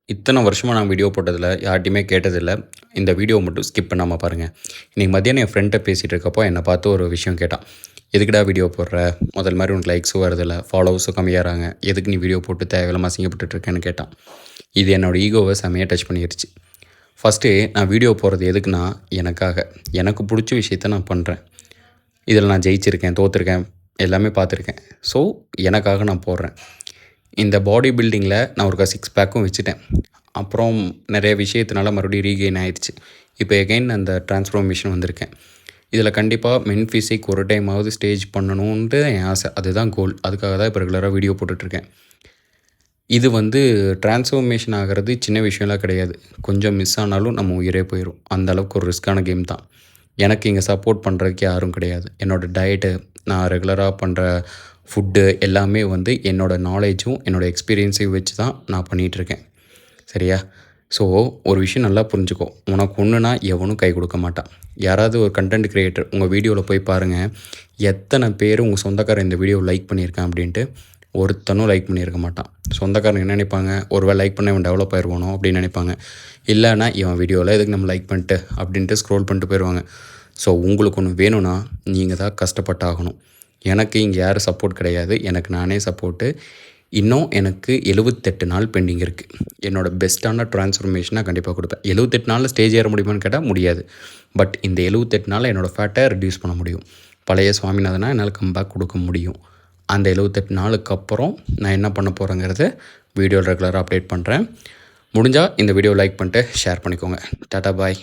இத்தனை வருஷமா நான் வீடியோ போட்டதில, யார்ட்டயுமே கேட்டதில்ல. இந்த வீடியோ மட்டும் ஸ்கிப் பண்ணாம பாருங்க. இன்னைக்கு மத்தியானம் என் ஃப்ரெண்ட்ட பேசிட்டு இருக்கப்போ, என்ன பார்த்து ஒரு விஷயம் கேட்டான். "எதுக்குடா வீடியோ போடுற? முதல் மாரி உனக்கு லைக்ஸும் வரதில்ல, ஃபாலோவர்ஸும் கம்மியாறாங்க. எதுக்கு நீ வீடியோ போட்டு தேவையில்லாம அசிங்கப்பட்டுட்டு இருக்கேன்னு?" கேட்டான். இது என்னோட ஈகோவ செம்மையா டச் பண்ணிருச்சு. ஃபர்ஸ்ட்டு நான் வீடியோ போடுறது எதுக்குன்னா, எனக்காக. எனக்கு புடிச்ச விஷயத்த நான் பண்றேன். இதில நான் ஜெயிச்சிருக்கேன், தோத்துருக்கேன், எல்லாமே பார்த்துருக்கேன். ஸோ, எனக்காக நான் போடுறேன். இந்த பாடி பில்டிங்கில நான் ஒருக்கா சிக்ஸ் பேக்கும் வச்சுட்டேன். அப்புறம் நிறைய விஷயத்தினால மறுபடியும் ரீகெயின் ஆயிருச்சு. இப்போ எகைன் அந்த ட்ரான்ஸ்ஃபார்மேஷன் வந்திருக்கேன். இதில கண்டிப்பா மென் ஃபிசிக் ஒரு டைமாவது ஸ்டேஜ் பண்ணணுன்ட்டு என் ஆசை. அதுதான் கோல். அதுக்காக தான் இப்போ ரெகுலரா வீடியோ போட்டுட்ருக்கேன். இது வந்து ட்ரான்ஸ்ஃபார்மேஷன் ஆகுறது சின்ன விஷயம்லாம் கிடையாது. கொஞ்சம் மிஸ் ஆனாலும் நம்ம உயிரே போயிரும். அந்த அளவுக்கு ஒரு ரிஸ்க்கான கேம் தான். எனக்கு இங்கே சப்போர்ட் பண்ணுறதுக்கு யாரும் கிடையாது. என்னோட டயட்டு, நான் ரெகுலரா பண்ற ஃபுட்டு எல்லாமே வந்து என்னோட நாலேஜும், என்னோட எக்ஸ்பீரியன்ஸையும் வச்சு தான் நான் பண்ணிகிட்டுருக்கேன். சரியா? ஸோ, ஒரு விஷயம் நல்லா புரிஞ்சுக்கோ. உனக்கு ஒன்றுனா எவனும் கை கொடுக்க மாட்டான். யாராவது ஒரு கன்டென்ட் கிரியேட்டர் உங்க வீடியோல போய் பாருங்க. எத்தனை பேர் உங்க சொந்தக்காரன் இந்த வீடியோவ லைக் பண்ணியிருக்கான் அப்படின்ட்டு. ஒருத்தனும் லைக் பண்ணியிருக்க மாட்டான். சொந்தக்காரங்க என்ன நினைப்பாங்க? ஒரு வேளை லைக் பண்ணா இவன் டெவலப் ஆயிருவானோ அப்படின்னு நினைப்பாங்க. இல்லன்னா இவன் வீடியோல எதுக்கு நம்ம லைக் பண்ணிட்டு அப்படின்ட்டு ஸ்க்ரோல் பண்ணிட்டு போயிருவாங்க. ஸோ, உங்களுக்கு ஒண்ணு வேணும்னா நீங்க தான் கஷ்டப்பட்டாகணும். எனக்கு இங்கே யாரும் சப்போர்ட் கிடையாது. எனக்கு நானே சப்போர்ட்டு. இன்னும் எனக்கு 78 நாள் பெண்டிங் இருக்கு. என்னோட பெஸ்ட்டான ட்ரான்ஸ்ஃபார்மேஷன கண்டிப்பா குடுப்பேன். 78 நாள்ல ஸ்டேஜ் ஏற முடியுமான்னு கேட்டா முடியாது. பட் இந்த 78 நாள்ல என்னோட ஃபேட்ட ரெட்யூஸ் பண்ண முடியும். பழைய சுவாமிநாதனா என்னால கம்பேக் குடுக்க முடியும். அந்த 78 நாளுக்கு அப்புறம் நான் என்ன பண்ண போறேங்கிறத வீடியோல ரெகுலரா அப்டேட் பண்றேன். முடிஞ்சா இந்த வீடியோவ லைக் பண்ணிட்டு ஷேர் பண்ணிக்கோங்க. டாட்டா பாய்.